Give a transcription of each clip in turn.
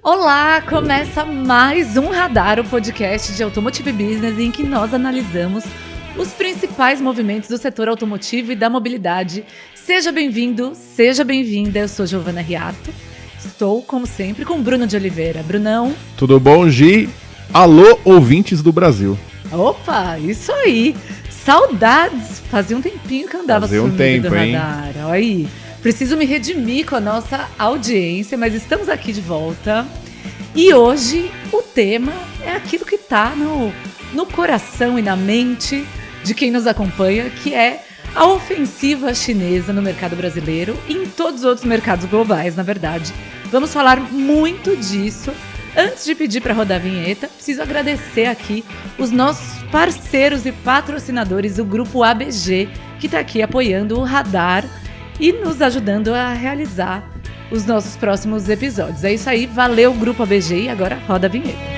Olá, começa mais um Radar, o podcast de Automotive Business, em que nós analisamos os principais movimentos do setor automotivo e da mobilidade. Seja bem-vindo, seja bem-vinda, eu sou Giovana Riato, estou, como sempre, com Bruno de Oliveira. Brunão. Tudo bom, Gi? Alô, ouvintes do Brasil. Opa, isso aí, saudades, fazia um tempinho que eu andava sumido do Radar, olha aí. Preciso me redimir com a nossa audiência, mas estamos aqui de volta. E hoje o tema é aquilo que está no coração e na mente de quem nos acompanha, que é a ofensiva chinesa no mercado brasileiro e em todos os outros mercados globais, na verdade. Vamos falar muito disso. Antes de pedir para rodar a vinheta, preciso agradecer aqui os nossos parceiros e patrocinadores, o Grupo ABG, que está aqui apoiando o Radar e nos ajudando a realizar os nossos próximos episódios. É isso aí, valeu Grupo ABG e agora roda a vinheta.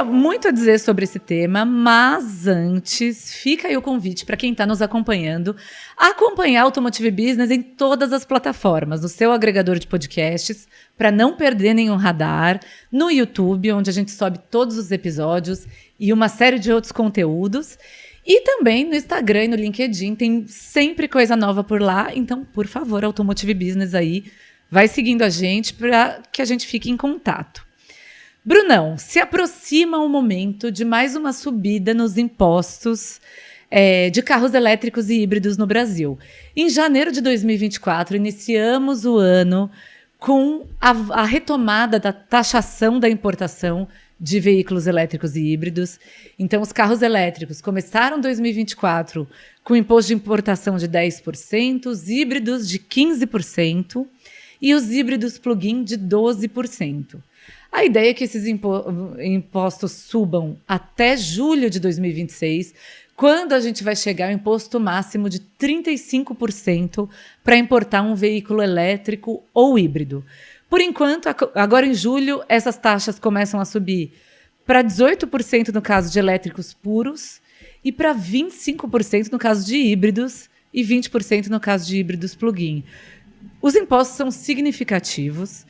Muito a dizer sobre esse tema, mas antes, fica aí o convite para quem está nos acompanhando, acompanhar Automotive Business em todas as plataformas, no seu agregador de podcasts, para não perder nenhum radar, no YouTube, onde a gente sobe todos os episódios e uma série de outros conteúdos, e também no Instagram e no LinkedIn, tem sempre coisa nova por lá, então, por favor, Automotive Business aí, vai seguindo a gente para que a gente fique em contato. Brunão, se aproxima o momento de mais uma subida nos impostos de carros elétricos e híbridos no Brasil. Em janeiro de 2024, iniciamos o ano com a retomada da taxação da importação de veículos elétricos e híbridos. Então, os carros elétricos começaram 2024 com imposto de importação de 10%, os híbridos de 15% e os híbridos plug-in de 12%. A ideia é que esses impostos subam até julho de 2026, quando a gente vai chegar ao imposto máximo de 35% para importar um veículo elétrico ou híbrido. Por enquanto, agora em julho, essas taxas começam a subir para 18% no caso de elétricos puros e para 25% no caso de híbridos e 20% no caso de híbridos plug-in. Os impostos são significativos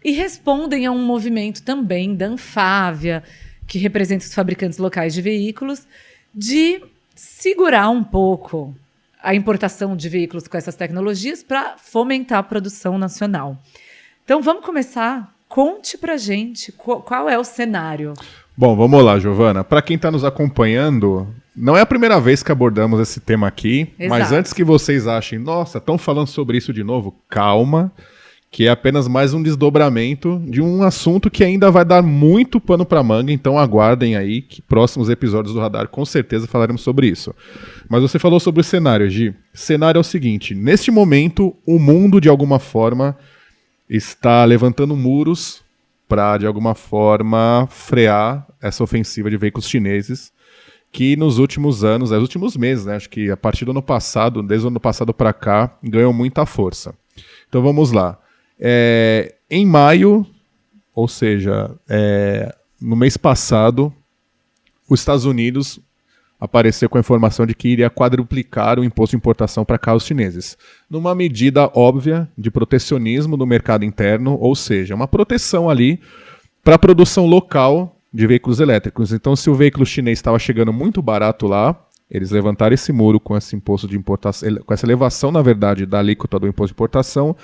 e respondem a um movimento também da Anfávia, que representa os fabricantes locais de veículos, de segurar um pouco a importação de veículos com essas tecnologias para fomentar a produção nacional. Então, vamos começar. Conte pra gente qual é o cenário. Bom, vamos lá, Giovana. Para quem está nos acompanhando, não é a primeira vez que abordamos esse tema aqui, Exato. Mas antes que vocês achem, nossa, estão falando sobre isso de novo, calma, que é apenas mais um desdobramento de um assunto que ainda vai dar muito pano para manga, então aguardem aí que próximos episódios do Radar com certeza falaremos sobre isso. Mas você falou sobre o cenário, Gi. O cenário é o seguinte, neste momento o mundo de alguma forma está levantando muros para de alguma forma frear essa ofensiva de veículos chineses que nos últimos anos, nos últimos meses, né, acho que a partir do ano passado, desde o ano passado para cá, ganhou muita força. Então vamos lá. Em maio, ou seja, no mês passado, os Estados Unidos apareceu com a informação de que iria quadruplicar o imposto de importação para carros chineses, numa medida óbvia de protecionismo do mercado interno, ou seja, uma proteção ali para a produção local de veículos elétricos. Então, se o veículo chinês estava chegando muito barato lá, eles levantaram esse muro com esse imposto de importação, com essa elevação, na verdade, da alíquota do imposto de importação,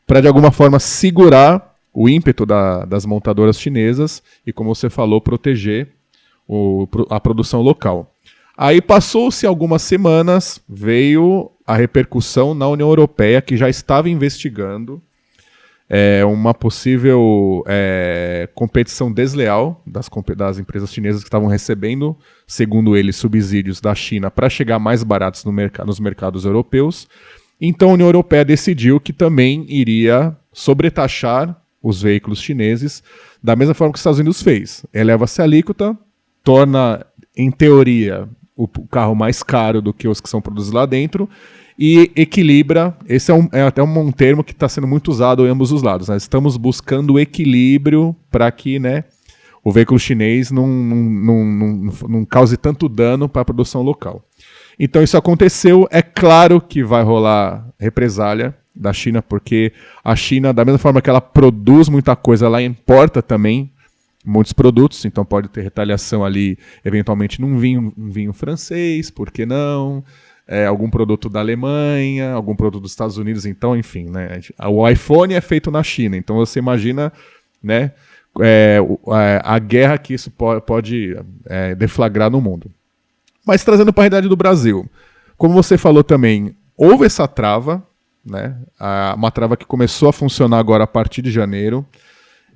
para de alguma forma segurar o ímpeto das montadoras chinesas e, como você falou, proteger a produção local. Aí passou-se algumas semanas, veio a repercussão na União Europeia, que já estava investigando uma possível competição desleal das empresas chinesas que estavam recebendo, segundo eles, subsídios da China para chegar mais baratos nos mercados europeus. Então a União Europeia decidiu que também iria sobretaxar os veículos chineses da mesma forma que os Estados Unidos fez. Eleva-se a alíquota, torna, em teoria, o carro mais caro do que os que são produzidos lá dentro e equilibra. Esse é até um termo que está sendo muito usado em ambos os lados. Nós estamos buscando o equilíbrio para que, né, o veículo chinês não cause tanto dano para a produção local. Então isso aconteceu. É claro que vai rolar represália da China, porque a China, da mesma forma que ela produz muita coisa, ela importa também muitos produtos, então pode ter retaliação ali, eventualmente num vinho francês, por que não? Algum produto da Alemanha, algum produto dos Estados Unidos, então, enfim, né? O iPhone é feito na China, então você imagina, né, a guerra que isso pode deflagrar no mundo. Mas trazendo para a realidade do Brasil, como você falou também, houve essa trava, né? Uma trava que começou a funcionar agora a partir de janeiro.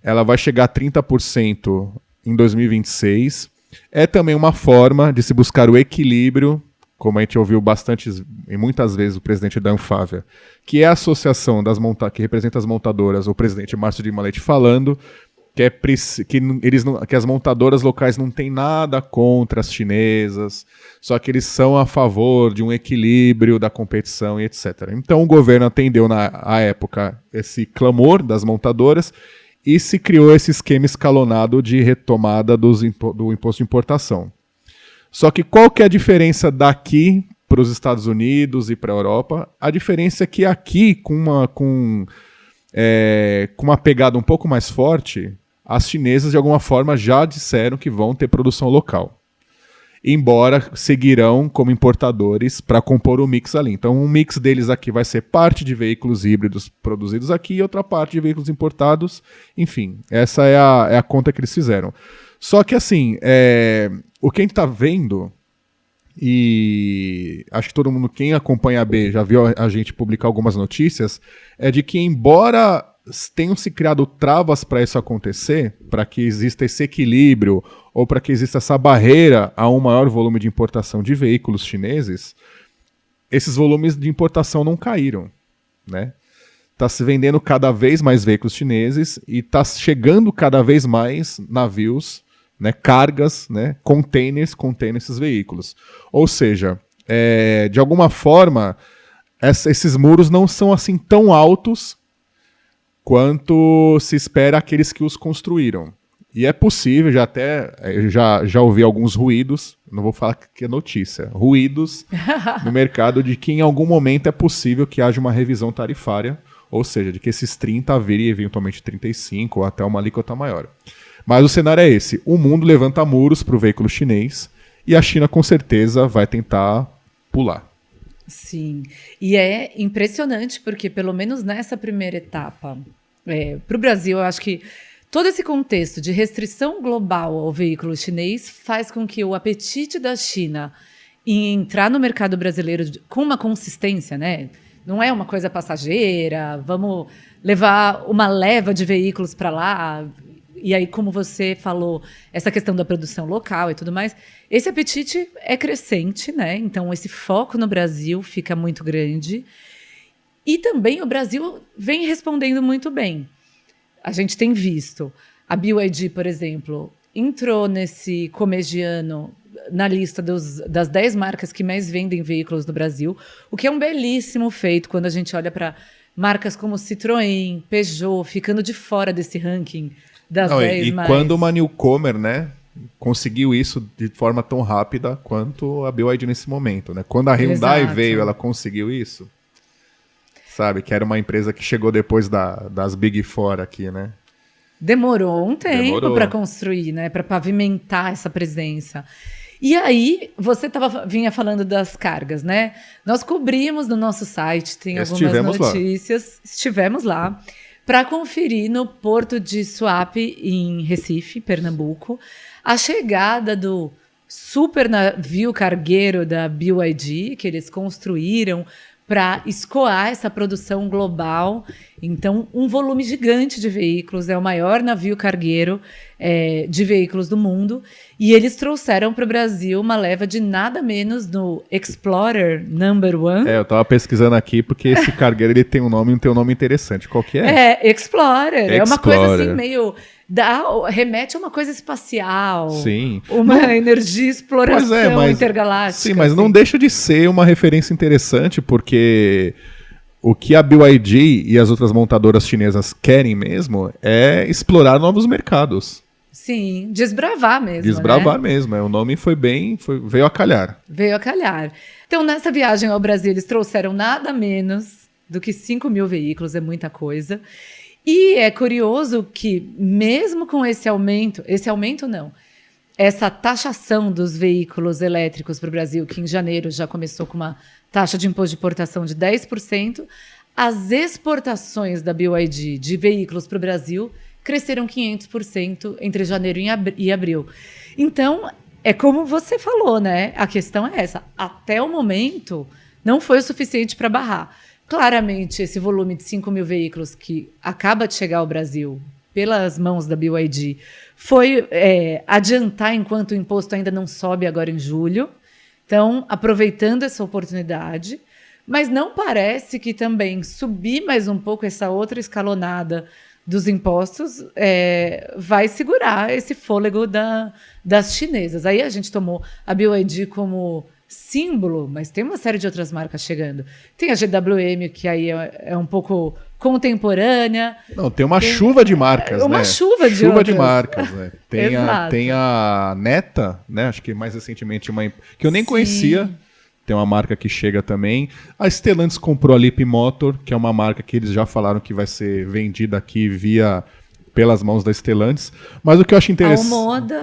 Ela vai chegar a 30% em 2026. É também uma forma de se buscar o equilíbrio, como a gente ouviu bastante e muitas vezes o presidente da Anfávia, que é a associação que representa as montadoras, o presidente Márcio de Malete falando que as montadoras locais não têm nada contra as chinesas, só que eles são a favor de um equilíbrio da competição e etc. Então o governo atendeu à época esse clamor das montadoras e se criou esse esquema escalonado de retomada do imposto de importação. Só que qual que é a diferença daqui para os Estados Unidos e para a Europa? A diferença é que aqui, com uma pegada um pouco mais forte, as chinesas de alguma forma já disseram que vão ter produção local. Embora seguirão como importadores para compor o mix ali. Então um mix deles aqui vai ser parte de veículos híbridos produzidos aqui e outra parte de veículos importados. Enfim, essa é a conta que eles fizeram. Só que assim, o que a gente está vendo, e acho que todo mundo, quem acompanha a B, já viu a gente publicar algumas notícias, é de que embora tenham se criado travas para isso acontecer, para que exista esse equilíbrio ou para que exista essa barreira a um maior volume de importação de veículos chineses, esses volumes de importação não caíram, né? Está se vendendo cada vez mais veículos chineses e está chegando cada vez mais navios, né, cargas, né, containers contendo esses veículos. Ou seja, de alguma forma, esses muros não são assim tão altos quanto se espera aqueles que os construíram. E é possível, já ouvi alguns ruídos, não vou falar que é notícia, ruídos no mercado de que em algum momento é possível que haja uma revisão tarifária, ou seja, de que esses 30 virem eventualmente 35 ou até uma alíquota maior. Mas o cenário é esse, o mundo levanta muros para o veículo chinês e a China com certeza vai tentar pular. Sim, e é impressionante porque pelo menos nessa primeira etapa, para o Brasil, eu acho que todo esse contexto de restrição global ao veículo chinês faz com que o apetite da China em entrar no mercado brasileiro com uma consistência, né? Não é uma coisa passageira, vamos levar uma leva de veículos para lá. E aí, como você falou, essa questão da produção local e tudo mais, esse apetite é crescente, né? Então, esse foco no Brasil fica muito grande. E também o Brasil vem respondendo muito bem. A gente tem visto. A BYD, por exemplo, entrou nesse começo de ano na lista das 10 marcas que mais vendem veículos no Brasil, o que é um belíssimo feito quando a gente olha para marcas como Citroën, Peugeot, ficando de fora desse ranking das 10 mais. Quando uma newcomer, né, conseguiu isso de forma tão rápida quanto a BYD nesse momento, né? Quando a Hyundai veio, ela conseguiu isso. Sabe, que era uma empresa que chegou depois das Big Four aqui, né? Demorou um tempo para construir, né, para pavimentar essa presença. E aí, você vinha falando das cargas, né? Nós cobrimos no nosso site, tem algumas notícias. Estivemos lá para conferir no porto de Suape, em Recife, Pernambuco, a chegada do super navio cargueiro da BYD, que eles construíram para escoar essa produção global. Então, um volume gigante de veículos, é o maior navio cargueiro de veículos do mundo, e eles trouxeram para o Brasil uma leva de nada menos no Explorer No. 1. Eu estava pesquisando aqui, porque esse cargueiro ele tem um nome interessante. Qual que é? Explorer. É uma coisa assim meio remete a uma coisa espacial. Sim. Uma energia exploração intergaláctica. Sim, mas não deixa de ser uma referência interessante, porque o que a BYD e as outras montadoras chinesas querem mesmo é explorar novos mercados. Sim, desbravar mesmo. Desbravar mesmo. O nome veio a calhar. Veio a calhar. Então, nessa viagem ao Brasil, eles trouxeram nada menos do que 5 mil veículos, é muita coisa. E é curioso que, mesmo com essa taxação dos veículos elétricos para o Brasil, que em janeiro já começou com uma taxa de imposto de importação de 10%, as exportações da BYD de veículos para o Brasil cresceram 500% entre janeiro e abril. Então, é como você falou, né? A questão é essa. Até o momento, não foi o suficiente para barrar. Claramente, esse volume de 5 mil veículos que acaba de chegar ao Brasil pelas mãos da BYD foi adiantar enquanto o imposto ainda não sobe agora em julho. Então, aproveitando essa oportunidade. Mas não parece que também subir mais um pouco essa outra escalonada dos impostos vai segurar esse fôlego das chinesas. Aí a gente tomou a BYD como símbolo, mas tem uma série de outras marcas chegando. Tem a GWM, que aí é um pouco contemporânea. Não, tem uma chuva de marcas, né? Uma chuva de marcas, né? Tem a Neta, né? Acho que mais recentemente que eu nem conhecia. Tem uma marca que chega também. A Stellantis comprou a Leapmotor, que é uma marca que eles já falaram que vai ser vendida aqui pelas mãos da Stellantis. Mas o que eu acho interessante...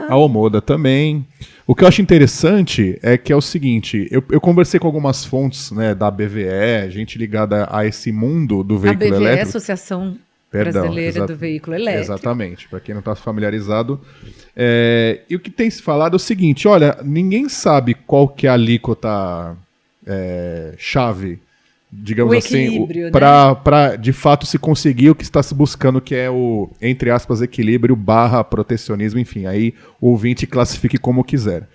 A Omoda também. O que eu acho interessante é que é o seguinte, eu conversei com algumas fontes, né, da BVE, gente ligada a esse mundo do veículo elétrico. A BVE é a Associação Brasileira do Veículo Elétrico. Exatamente, para quem não está familiarizado. E o que tem se falado é o seguinte, olha, ninguém sabe qual que é a alíquota chave, digamos assim, para de fato se conseguir o que está se buscando, que é o, entre aspas, equilíbrio / protecionismo, enfim, aí o ouvinte classifique como quiser.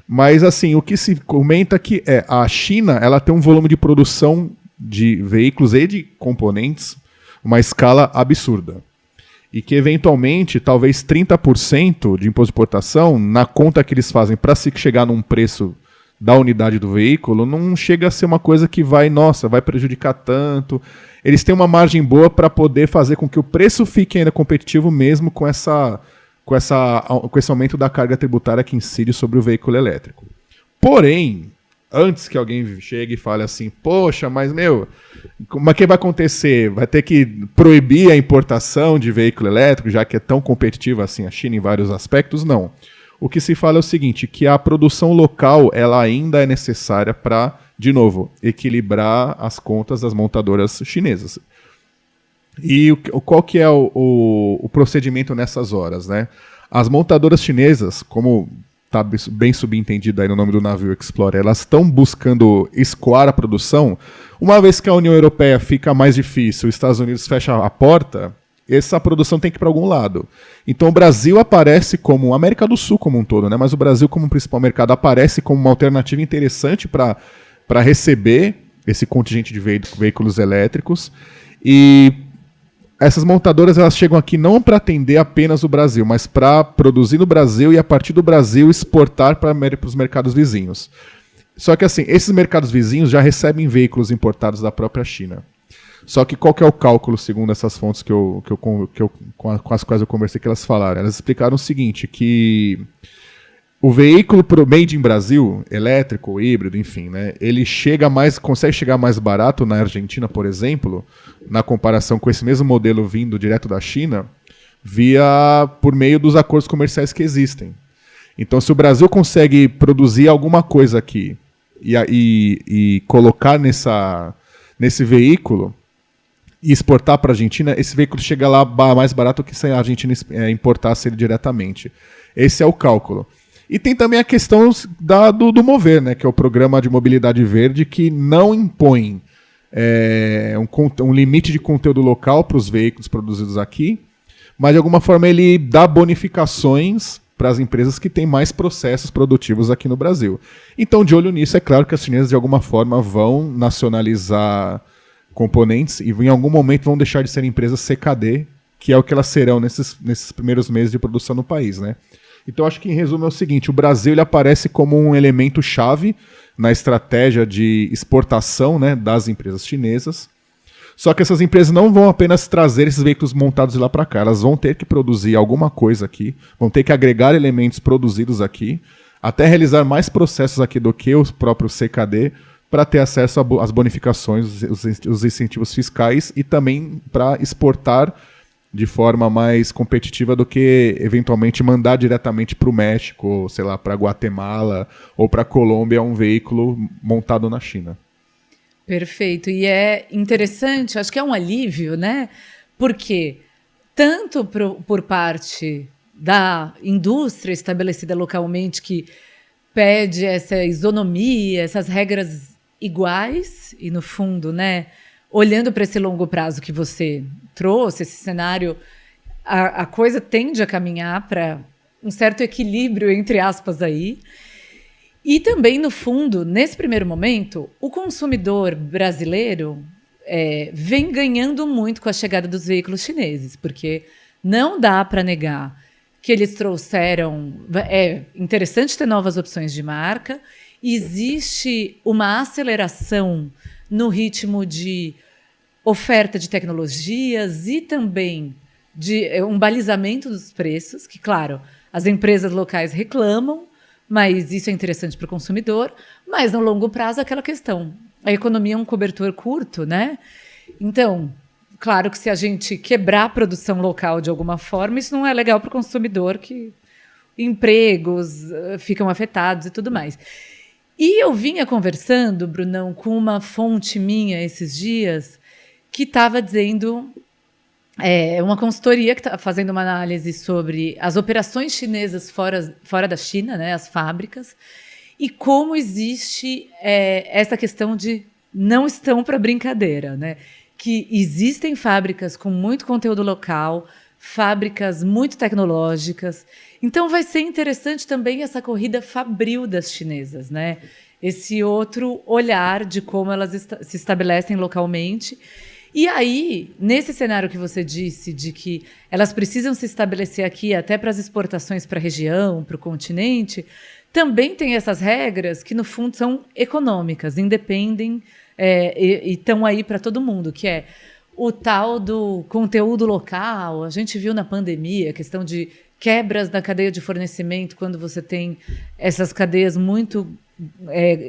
Mas assim, o que se comenta que a China, ela tem um volume de produção de veículos e de componentes, uma escala absurda. E que eventualmente, talvez 30% de imposto de importação, na conta que eles fazem para se chegar num preço da unidade do veículo, não chega a ser uma coisa que vai prejudicar tanto. Eles têm uma margem boa para poder fazer com que o preço fique ainda competitivo mesmo com esse aumento da carga tributária que incide sobre o veículo elétrico. Porém, antes que alguém chegue e fale assim, poxa, mas o que vai acontecer? Vai ter que proibir a importação de veículo elétrico, já que é tão competitiva assim a China em vários aspectos? Não. O que se fala é o seguinte, que a produção local ela ainda é necessária para, de novo, equilibrar as contas das montadoras chinesas. E qual que é o procedimento nessas horas, né? As montadoras chinesas, como está bem subentendido aí no nome do navio Explorer, elas estão buscando escoar a produção. Uma vez que a União Europeia fica mais difícil, os Estados Unidos fecham a porta, essa produção tem que ir para algum lado. Então o Brasil aparece como, a América do Sul como um todo, né? Mas o Brasil como principal mercado aparece como uma alternativa interessante para receber esse contingente de veículos elétricos. E essas montadoras elas chegam aqui não para atender apenas o Brasil, mas para produzir no Brasil e a partir do Brasil exportar para os mercados vizinhos. Só que assim, esses mercados vizinhos já recebem veículos importados da própria China. Só que qual que é o cálculo, segundo essas fontes com as quais eu conversei, que elas falaram? Elas explicaram o seguinte, que o veículo made in Brasil, elétrico ou híbrido, enfim, né, ele consegue chegar mais barato na Argentina, por exemplo, na comparação com esse mesmo modelo vindo direto da China, por meio dos acordos comerciais que existem. Então, se o Brasil consegue produzir alguma coisa aqui e colocar nesse veículo, e exportar para a Argentina, esse veículo chega lá mais barato que se a Argentina importasse ele diretamente. Esse é o cálculo. E tem também a questão do Mover, né, que é o programa de mobilidade verde, que não impõe um limite de conteúdo local para os veículos produzidos aqui, mas de alguma forma ele dá bonificações para as empresas que têm mais processos produtivos aqui no Brasil. Então, de olho nisso, é claro que as chinesas de alguma forma vão nacionalizar componentes e em algum momento vão deixar de ser empresas CKD, que é o que elas serão nesses primeiros meses de produção no país, né? Então, acho que, em resumo, é o seguinte, o Brasil ele aparece como um elemento-chave na estratégia de exportação, né, das empresas chinesas. Só que essas empresas não vão apenas trazer esses veículos montados de lá para cá, elas vão ter que produzir alguma coisa aqui, vão ter que agregar elementos produzidos aqui, até realizar mais processos aqui do que o próprio CKD, para ter acesso às bonificações, os incentivos fiscais e também para exportar de forma mais competitiva do que eventualmente mandar diretamente para o México, sei lá, para Guatemala ou para Colômbia um veículo montado na China. Perfeito. E é interessante, acho que é um alívio, né? Porque tanto por parte da indústria estabelecida localmente que pede essa isonomia, essas regras iguais e, no fundo, né, olhando para esse longo prazo que você trouxe, esse cenário, a coisa tende a caminhar para um certo equilíbrio, entre aspas, aí. E também, no fundo, nesse primeiro momento, o consumidor brasileiro vem ganhando muito com a chegada dos veículos chineses, porque não dá para negar que eles trouxeram... É interessante ter novas opções de marca. Existe uma aceleração no ritmo de oferta de tecnologias e também de um balizamento dos preços, que, claro, as empresas locais reclamam, mas isso é interessante para o consumidor. Mas, no longo prazo, aquela questão. A economia é um cobertor curto, né? Então, claro que se a gente quebrar a produção local de alguma forma, isso não é legal para o consumidor, que empregos ficam afetados e tudo mais. E eu vinha conversando, Brunão, com uma fonte minha esses dias que estava dizendo, uma consultoria que está fazendo uma análise sobre as operações chinesas fora da China, né, as fábricas, e como existe essa questão de não estão para brincadeira, né? Que existem fábricas com muito conteúdo local, fábricas muito tecnológicas. Então vai ser interessante também essa corrida fabril das chinesas, né? Esse outro olhar de como elas se estabelecem localmente. E aí, nesse cenário que você disse, de que elas precisam se estabelecer aqui até para as exportações para a região, para o continente, também tem essas regras que, no fundo, são econômicas, independem e estão aí para todo mundo, que é o tal do conteúdo local. A gente viu na pandemia a questão de quebras na cadeia de fornecimento, quando você tem essas cadeias muito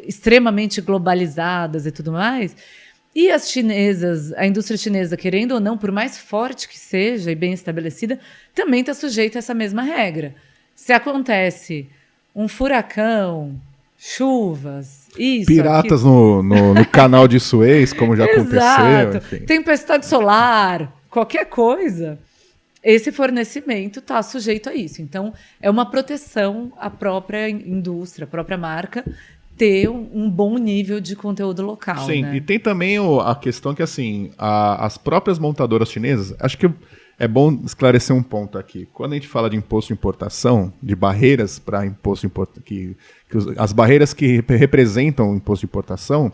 extremamente globalizadas e tudo mais. E as chinesas, a indústria chinesa, querendo ou não, por mais forte que seja e bem estabelecida, também está sujeita a essa mesma regra. Se acontece um furacão, chuvas, isso, piratas no canal de Suez, como já aconteceu. Enfim. Tempestade solar, qualquer coisa, esse fornecimento está sujeito a isso. Então, é uma proteção à própria indústria, à própria marca, ter um bom nível de conteúdo local. Sim, né? E tem também a questão que, assim, as próprias montadoras chinesas, acho que é bom esclarecer um ponto aqui. Quando a gente fala de imposto de importação, de barreiras para imposto de importação, as barreiras que representam o imposto de importação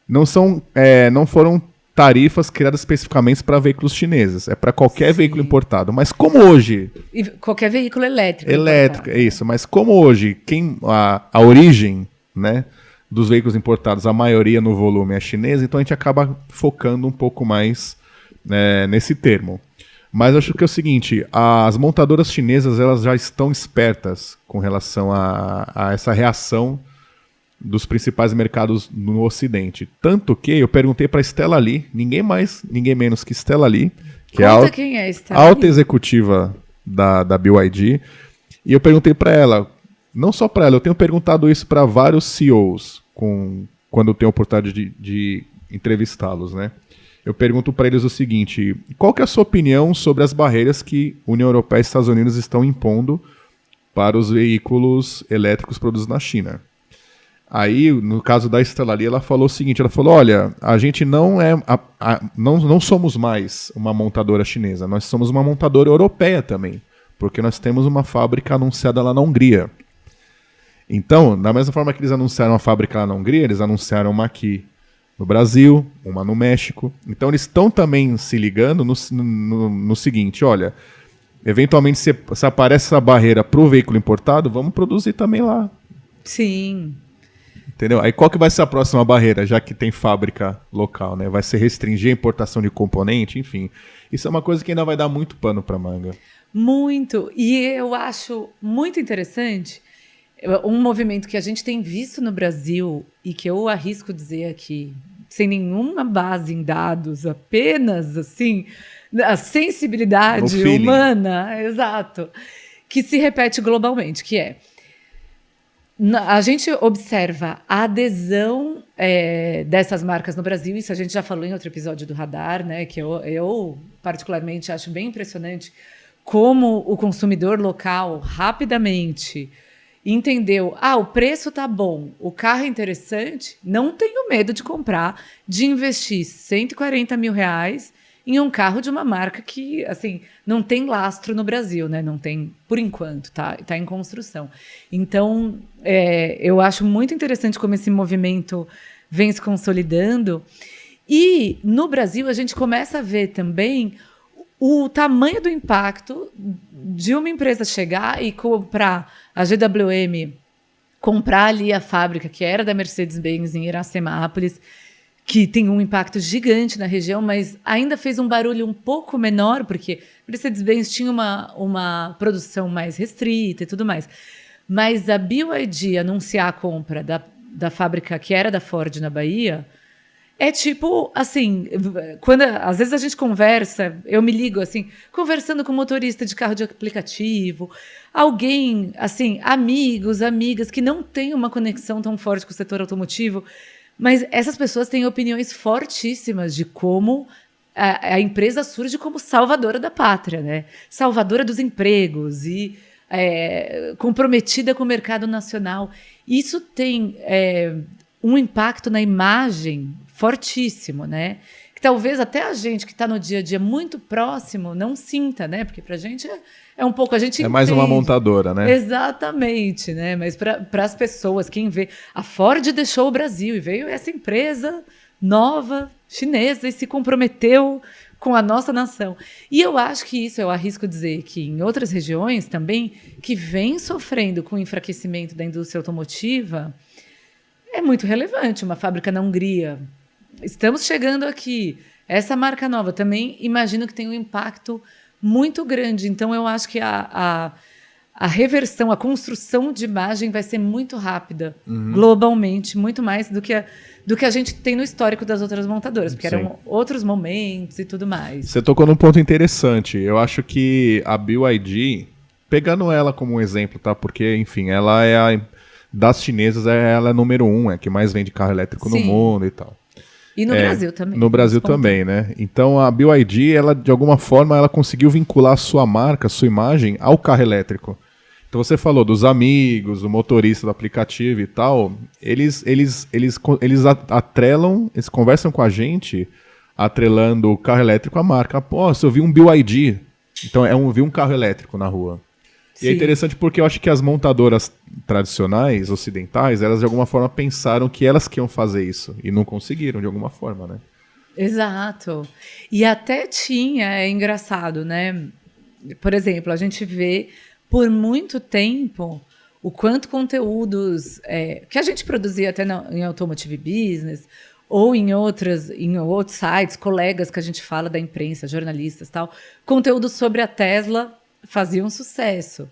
não foram tarifas criadas especificamente para veículos chineses. É para qualquer veículo importado. Mas como hoje... E qualquer veículo elétrico. Elétrico, é isso. Mas como hoje a origem, né, dos veículos importados, a maioria no volume é chinesa, então a gente acaba focando um pouco mais nesse termo. Mas eu acho que é o seguinte, as montadoras chinesas elas já estão espertas com relação a essa reação dos principais mercados no Ocidente. Tanto que eu perguntei para Stella Li, ninguém menos que Stella Li, que quem é a alta executiva da BYD, e eu perguntei para ela, não só para ela, eu tenho perguntado isso para vários CEOs quando eu tenho a oportunidade de entrevistá-los, né? Eu pergunto para eles o seguinte, qual que é a sua opinião sobre as barreiras que a União Europeia e Estados Unidos estão impondo para os veículos elétricos produzidos na China? Aí, no caso da Stella Li, ela falou o seguinte, ela falou, olha, a gente não somos mais uma montadora chinesa, nós somos uma montadora europeia também, porque nós temos uma fábrica anunciada lá na Hungria. Então, da mesma forma que eles anunciaram a fábrica lá na Hungria, eles anunciaram uma aqui no Brasil, uma no México. Então eles estão também se ligando no seguinte, olha, eventualmente se aparece essa barreira para o veículo importado, vamos produzir também lá. Sim. Entendeu? Aí qual que vai ser a próxima barreira, já que tem fábrica local, né? Vai ser restringir a importação de componente, enfim. Isso é uma coisa que ainda vai dar muito pano para manga. Muito. E eu acho muito interessante um movimento que a gente tem visto no Brasil e que eu arrisco dizer aqui, sem nenhuma base em dados, apenas assim, a sensibilidade humana, exato, que se repete globalmente, que é a gente observa a adesão dessas marcas no Brasil, isso a gente já falou em outro episódio do Radar, né, que eu particularmente acho bem impressionante como o consumidor local rapidamente entendeu, o preço tá bom, o carro é interessante, não tenho medo de comprar, de investir R$140 mil em um carro de uma marca que, assim, não tem lastro no Brasil, né? Não tem, por enquanto, tá em construção. Então, eu acho muito interessante como esse movimento vem se consolidando. E, no Brasil, a gente começa a ver também o tamanho do impacto de uma empresa chegar e comprar a GWM, comprar ali a fábrica que era da Mercedes-Benz em Iracemápolis, que tem um impacto gigante na região, mas ainda fez um barulho um pouco menor, porque Mercedes-Benz tinha uma produção mais restrita e tudo mais. Mas a BYD anunciar a compra da fábrica que era da Ford na Bahia, é tipo, assim, quando às vezes a gente conversa, eu me ligo, assim, conversando com motorista de carro de aplicativo, alguém, assim, amigos, amigas, que não têm uma conexão tão forte com o setor automotivo, mas essas pessoas têm opiniões fortíssimas de como a empresa surge como salvadora da pátria, né? Salvadora dos empregos e comprometida com o mercado nacional. Isso tem um impacto na imagem fortíssimo, né? Que talvez até a gente que está no dia a dia muito próximo não sinta, né? Porque para a gente é um pouco, a gente entende. Mais uma montadora, né? Exatamente, né? Mas para as pessoas, quem vê, a Ford deixou o Brasil e veio essa empresa nova, chinesa, e se comprometeu com a nossa nação. E eu acho que isso, eu arrisco dizer que em outras regiões também, que vem sofrendo com o enfraquecimento da indústria automotiva, é muito relevante. Uma fábrica na Hungria. Estamos chegando aqui. Essa marca nova também imagino que tem um impacto muito grande. Então, eu acho que a reversão, a construção de imagem vai ser muito rápida, globalmente, muito mais do que a gente tem no histórico das outras montadoras, porque eram outros momentos e tudo mais. Você tocou num ponto interessante. Eu acho que a BYD, pegando ela como um exemplo, tá? Porque, enfim, ela é das chinesas, ela é número 1, é a que mais vende carro elétrico no mundo e tal. E no Brasil também. No Brasil também, né? Então a BYD, ela, de alguma forma, ela conseguiu vincular a sua marca, a sua imagem ao carro elétrico. Então você falou dos amigos, o motorista do aplicativo e tal, eles atrelam, eles conversam com a gente, atrelando o carro elétrico à marca. Pô, eu vi um BYD, então eu vi um carro elétrico na rua. Sim. E é interessante porque eu acho que as montadoras tradicionais, ocidentais, elas de alguma forma pensaram que elas que iam fazer isso e não conseguiram de alguma forma, né? Exato. E até é engraçado, né? Por exemplo, a gente vê por muito tempo o quanto conteúdos que a gente produzia até em Automotive Business ou em outros sites, colegas que a gente fala da imprensa, jornalistas e tal, conteúdos sobre a Tesla faziam sucesso.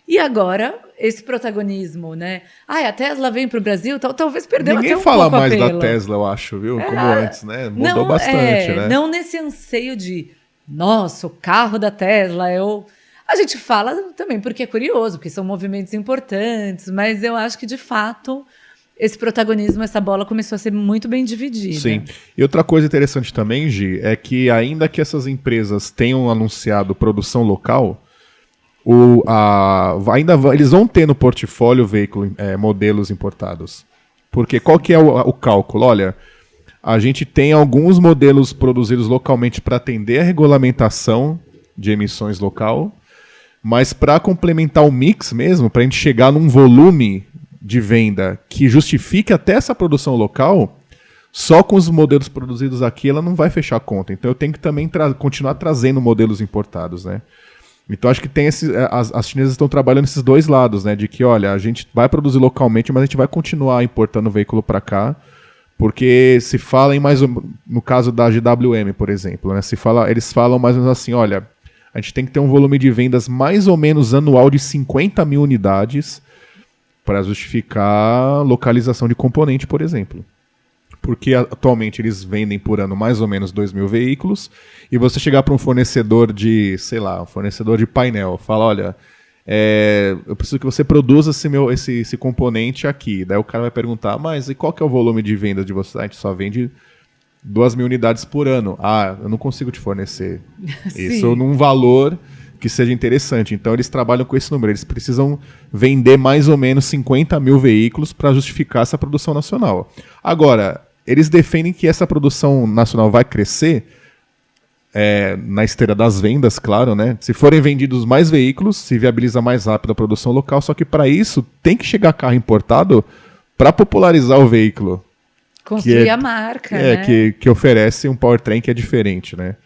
E agora, esse protagonismo, né? A Tesla vem para o Brasil, talvez perdeu até um pouco Ninguém fala mais apelo. da Tesla, eu acho, viu? Como antes, né? Mudou bastante, né? Não nesse anseio de, nossa, o carro da Tesla A gente fala também porque é curioso, porque são movimentos importantes, mas eu acho que, de fato, esse protagonismo, essa bola começou a ser muito bem dividida. Sim. E outra coisa interessante também, Gi, é que ainda que essas empresas tenham anunciado produção local, eles vão ter no portfólio modelos importados. Porque qual que é o cálculo? Olha, a gente tem alguns modelos produzidos localmente para atender a regulamentação de emissões local, mas para complementar o mix mesmo, para a gente chegar num volume de venda que justifique até essa produção local, só com os modelos produzidos aqui ela não vai fechar a conta. Então eu tenho que também continuar trazendo modelos importados, né? Então acho que tem as chinesas estão trabalhando esses dois lados, né? De que, olha, a gente vai produzir localmente, mas a gente vai continuar importando o veículo para cá, porque se fala em no caso da GWM, por exemplo, né? Eles falam mais ou menos assim, olha, a gente tem que ter um volume de vendas mais ou menos anual de 50 mil unidades para justificar a localização de componente, por exemplo. Porque atualmente eles vendem por ano mais ou menos 2 mil veículos, e você chegar para um fornecedor de, sei lá, um fornecedor de painel, fala, olha, eu preciso que você produza esse componente aqui. Daí o cara vai perguntar, mas e qual que é o volume de venda de você? A gente só vende 2 mil unidades por ano. Ah, eu não consigo te fornecer isso num valor que seja interessante. Então eles trabalham com esse número, eles precisam vender mais ou menos 50 mil veículos para justificar essa produção nacional. Agora, eles defendem que essa produção nacional vai crescer na esteira das vendas, claro, né? Se forem vendidos mais veículos, se viabiliza mais rápido a produção local, só que para isso tem que chegar carro importado para popularizar o veículo. Construir a marca, né? Que oferece um powertrain que é diferente, né?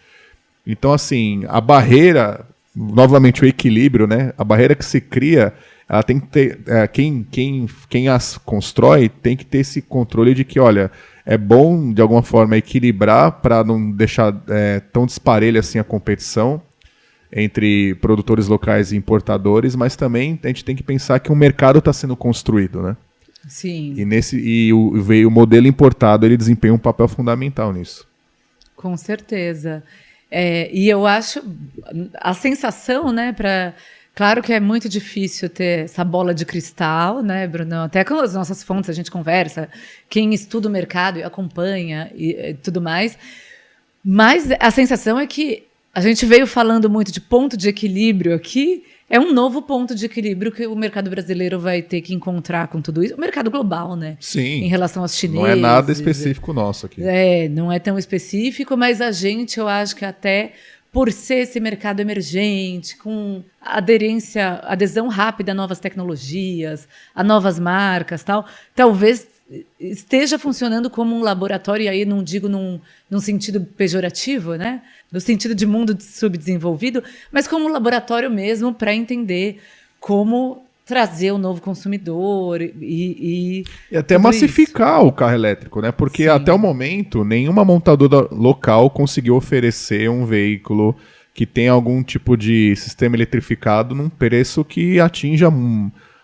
Então, assim, a barreira, novamente o equilíbrio, né? A barreira que se cria, ela tem que ter, quem as constrói tem que ter esse controle de que, olha, é bom de alguma forma equilibrar para não deixar tão disparelha assim a competição entre produtores locais e importadores, mas também a gente tem que pensar que um mercado está sendo construído, né? Sim. E o modelo importado ele desempenha um papel fundamental nisso. Com certeza. E eu acho a sensação, né, claro que é muito difícil ter essa bola de cristal, né, Bruno? Até com as nossas fontes a gente conversa, quem estuda o mercado e acompanha e tudo mais. Mas a sensação é que a gente veio falando muito de ponto de equilíbrio aqui, é um novo ponto de equilíbrio que o mercado brasileiro vai ter que encontrar com tudo isso. O mercado global, né? Sim. Em relação aos chineses. Não é nada específico nosso aqui. Não é tão específico, mas a gente, eu acho que até por ser esse mercado emergente, com adesão rápida a novas tecnologias, a novas marcas, talvez esteja funcionando como um laboratório, e aí não digo num sentido pejorativo, né? No sentido de mundo subdesenvolvido, mas como um laboratório mesmo para entender como trazer o novo consumidor e até massificar o carro elétrico, né? Porque Sim. Até o momento nenhuma montadora local conseguiu oferecer um veículo que tenha algum tipo de sistema eletrificado num preço que atinja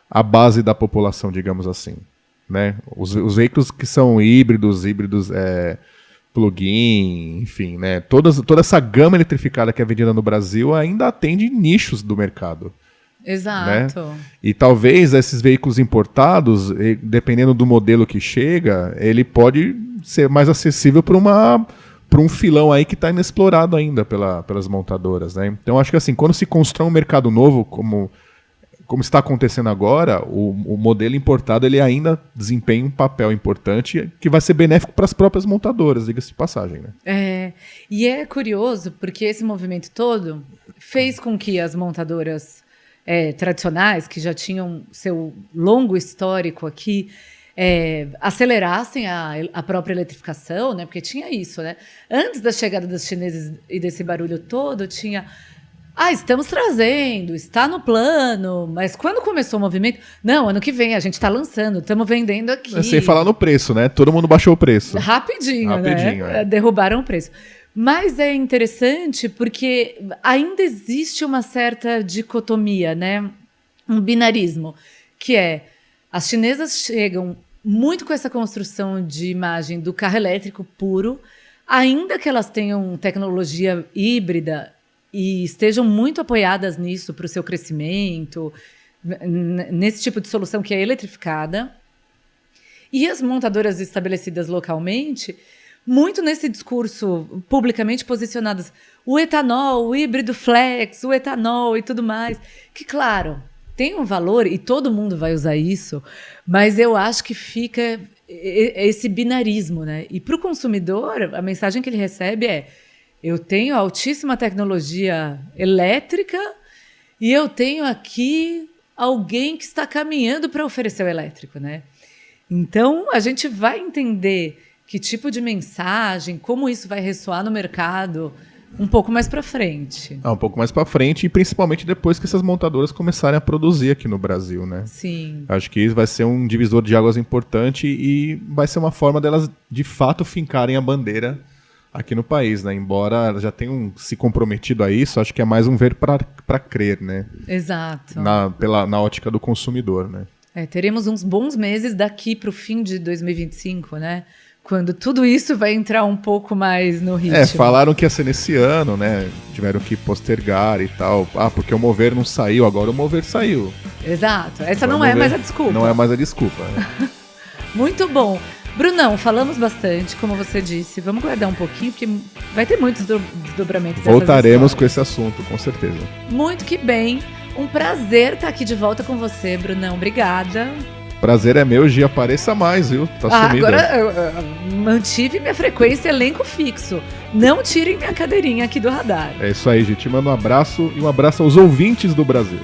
a base da população, digamos assim, né? Os veículos que são híbridos plug-in, enfim, né? Toda essa gama eletrificada que é vendida no Brasil ainda atende nichos do mercado. Exato. Né? E talvez esses veículos importados, dependendo do modelo que chega, ele pode ser mais acessível para um filão aí que está inexplorado ainda pelas montadoras, né? Então acho que assim, quando se constrói um mercado novo, como está acontecendo agora, o modelo importado ele ainda desempenha um papel importante que vai ser benéfico para as próprias montadoras, diga-se de passagem, né? E é curioso porque esse movimento todo fez com que as montadoras tradicionais, que já tinham seu longo histórico aqui, acelerassem a própria eletrificação, né? Porque tinha isso, né? Antes da chegada dos chineses e desse barulho todo, tinha... estamos trazendo, está no plano, mas quando começou o movimento... Não, ano que vem a gente está lançando, estamos vendendo aqui. Sem falar no preço, né? Todo mundo baixou o preço. Rapidinho, né? Derrubaram o preço. Mas é interessante porque ainda existe uma certa dicotomia, né? Um binarismo, que as chinesas chegam muito com essa construção de imagem do carro elétrico puro, ainda que elas tenham tecnologia híbrida e estejam muito apoiadas nisso para o seu crescimento, nesse tipo de solução que é eletrificada. E as montadoras estabelecidas localmente, muito nesse discurso publicamente posicionadas, o etanol, o híbrido flex, o etanol e tudo mais, que, claro, tem um valor e todo mundo vai usar isso, mas eu acho que fica esse binarismo, né? E para o consumidor, a mensagem que ele recebe eu tenho altíssima tecnologia elétrica e eu tenho aqui alguém que está caminhando para oferecer o elétrico, né? Então, a gente vai entender que tipo de mensagem, como isso vai ressoar no mercado um pouco mais para frente. Um pouco mais para frente e principalmente depois que essas montadoras começarem a produzir aqui no Brasil, né? Sim. Acho que isso vai ser um divisor de águas importante e vai ser uma forma delas de fato fincarem a bandeira aqui no país, né? Embora elas já tenham se comprometido a isso, acho que é mais um ver para crer, né? Exato. Na ótica do consumidor, né? Teremos uns bons meses daqui para o fim de 2025, né? Quando tudo isso vai entrar um pouco mais no ritmo. Falaram que ia ser nesse ano, né? Tiveram que postergar e tal. Porque o Mover não saiu, agora o Mover saiu. Exato. Essa não é mais a desculpa. Não é mais a desculpa. Né? Muito bom. Brunão, falamos bastante, como você disse. Vamos guardar um pouquinho, porque vai ter muitos desdobramentos. Voltaremos com esse assunto, com certeza. Muito que bem. Um prazer estar aqui de volta com você, Brunão. Obrigada. Prazer é meu, Gi, apareça mais, viu? Tá sumida. Agora eu mantive minha frequência elenco fixo. Não tirem minha cadeirinha aqui do radar. É isso aí, Gi. Te mando um abraço e um abraço aos ouvintes do Brasil.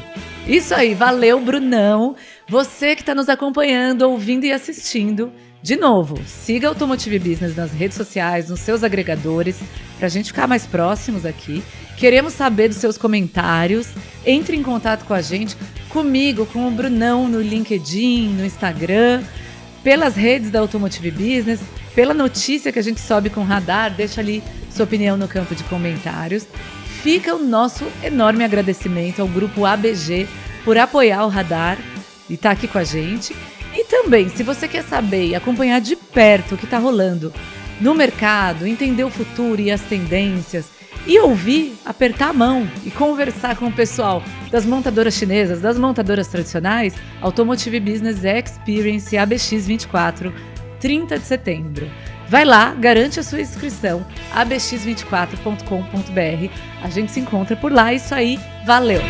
Isso aí, valeu, Brunão. Você que está nos acompanhando, ouvindo e assistindo. De novo, siga Automotive Business nas redes sociais, nos seus agregadores, para a gente ficar mais próximos aqui. Queremos saber dos seus comentários. Entre em contato com a gente, comigo, com o Brunão no LinkedIn, no Instagram, pelas redes da Automotive Business, pela notícia que a gente sobe com o radar. Deixa ali sua opinião no campo de comentários. Fica o nosso enorme agradecimento ao Grupo ABG por apoiar o radar e estar aqui com a gente. E também, se você quer saber e acompanhar de perto o que está rolando no mercado, entender o futuro e as tendências, e ouvir, apertar a mão e conversar com o pessoal das montadoras chinesas, das montadoras tradicionais, Automotive Business Experience ABX24, 30 de setembro. Vai lá, garante a sua inscrição, abx24.com.br. A gente se encontra por lá, isso aí, valeu!